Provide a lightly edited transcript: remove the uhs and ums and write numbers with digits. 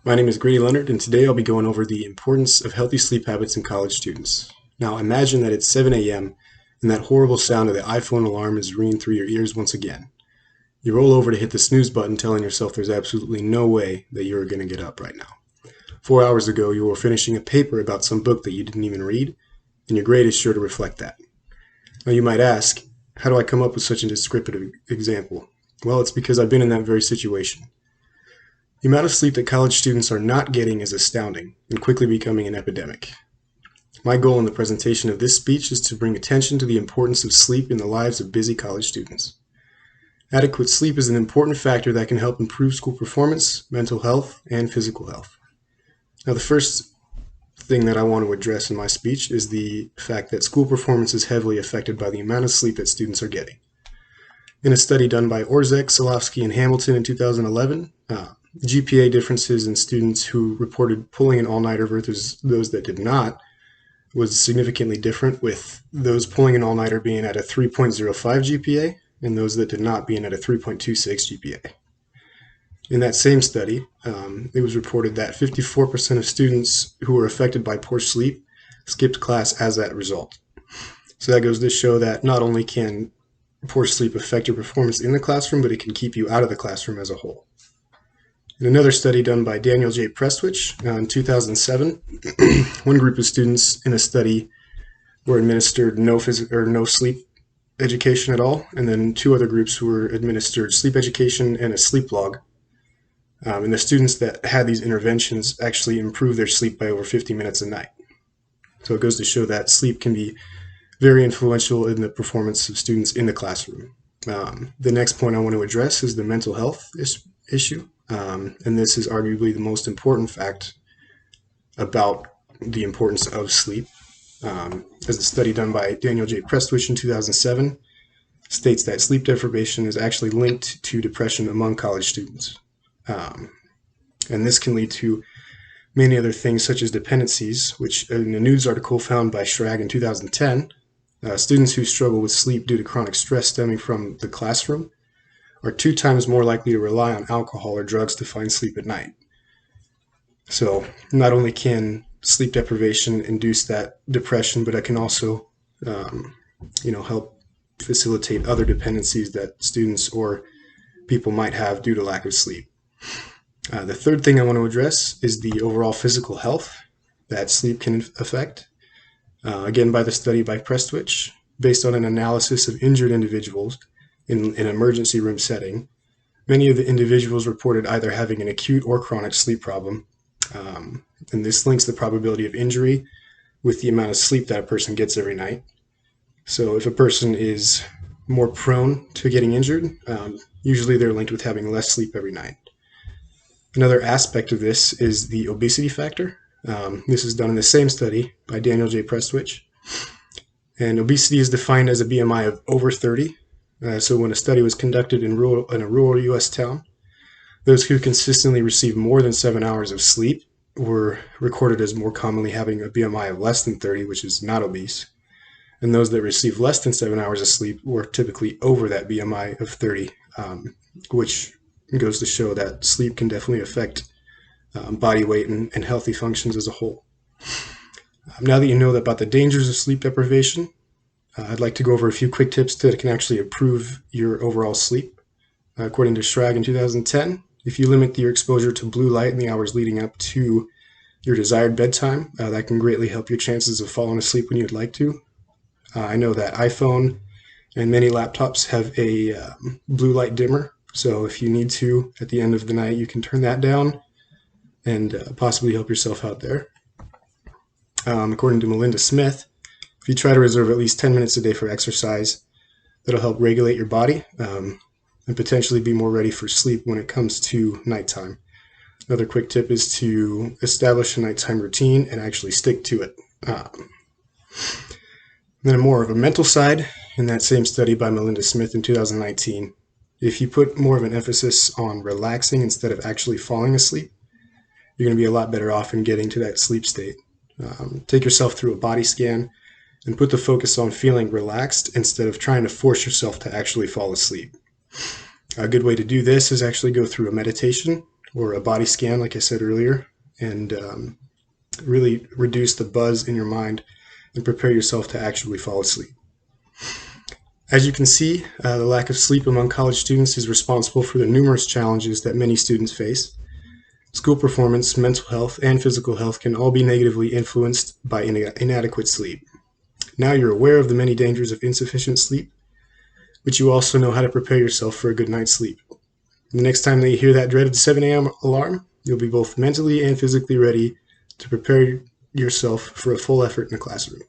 My name is Grady Leonard, and today I'll be going over the importance of healthy sleep habits in college students. Now, imagine that it's 7 a.m. and that horrible sound of the iPhone alarm is ringing through your ears once again. You roll over to hit the snooze button, telling yourself there's absolutely no way that you're going to get up right now. 4 hours ago, you were finishing a paper about some book that you didn't even read, and your grade is sure to reflect that. Now, you might ask, how do I come up with such a descriptive example? Well, it's because I've been in that very situation. The amount of sleep that college students are not getting is astounding and quickly becoming an epidemic. My goal in the presentation of this speech is to bring attention to the importance of sleep in the lives of busy college students. Adequate sleep is an important factor that can help improve school performance, mental health, and physical health. Now, the first thing that I want to address in my speech is the fact that school performance is heavily affected by the amount of sleep that students are getting. In a study done by Orzek, Solowski, and Hamilton in 2011, GPA differences in students who reported pulling an all-nighter versus those that did not was significantly different, with those pulling an all-nighter being at a 3.05 GPA and those that did not being at a 3.26 GPA. In that same study, it was reported that 54% of students who were affected by poor sleep skipped class as that result. So that goes to show that not only can poor sleep affect your performance in the classroom, but it can keep you out of the classroom as a whole. In another study done by Daniel J. Prestwich in 2007, one group of students in a study were administered no sleep education at all, and then two other groups were administered sleep education and a sleep log. And the students that had these interventions actually improved their sleep by over 50 minutes a night. So it goes to show that sleep can be very influential in the performance of students in the classroom. The next point I want to address is the mental health issue. And this is arguably the most important fact about the importance of sleep. As a study done by Daniel J. Prestwich in 2007 states that sleep deprivation is actually linked to depression among college students. And this can lead to many other things such as dependencies, which in a news article found by Schrag in 2010, students who struggle with sleep due to chronic stress stemming from the classroom are 2 times more likely to rely on alcohol or drugs to find sleep at night. So not only can sleep deprivation induce that depression, but it can also help facilitate other dependencies that students or people might have due to lack of sleep. The third thing I want to address is the overall physical health that sleep can affect. Again, by the study by Prestwich, based on an analysis of injured individuals in an emergency room setting, many of the individuals reported either having an acute or chronic sleep problem. And this links the probability of injury with the amount of sleep that a person gets every night. So if a person is more prone to getting injured, usually they're linked with having less sleep every night. Another aspect of this is the obesity factor. This is done in the same study by Daniel J. Prestwich. And obesity is defined as a BMI of over 30. So when a study was conducted in a rural U.S. town, those who consistently received more than 7 hours of sleep were recorded as more commonly having a BMI of less than 30, which is not obese. And those that received less than 7 hours of sleep were typically over that BMI of 30, which goes to show that sleep can definitely affect body weight and healthy functions as a whole. Now that you know about the dangers of sleep deprivation, I'd like to go over a few quick tips that can actually improve your overall sleep. According to Schrag in 2010, if you limit your exposure to blue light in the hours leading up to your desired bedtime, that can greatly help your chances of falling asleep when you'd like to. I know that iPhone and many laptops have a blue light dimmer, so if you need to, at the end of the night, you can turn that down and possibly help yourself out there. According to Melinda Smith, if you try to reserve at least 10 minutes a day for exercise, that'll help regulate your body and potentially be more ready for sleep when it comes to nighttime. Another quick tip is to establish a nighttime routine and actually stick to it. Then more of a mental side, in that same study by Melinda Smith in 2019, if you put more of an emphasis on relaxing instead of actually falling asleep, you're going to be a lot better off in getting to that sleep state. Take yourself through a body scan and put the focus on feeling relaxed instead of trying to force yourself to actually fall asleep. A good way to do this is actually go through a meditation or a body scan, like I said earlier, and really reduce the buzz in your mind and prepare yourself to actually fall asleep. As you can see, the lack of sleep among college students is responsible for the numerous challenges that many students face. School performance, mental health, and physical health can all be negatively influenced by inadequate sleep. Now you're aware of the many dangers of insufficient sleep, but you also know how to prepare yourself for a good night's sleep. The next time that you hear that dreaded 7 a.m. alarm, you'll be both mentally and physically ready to prepare yourself for a full effort in the classroom.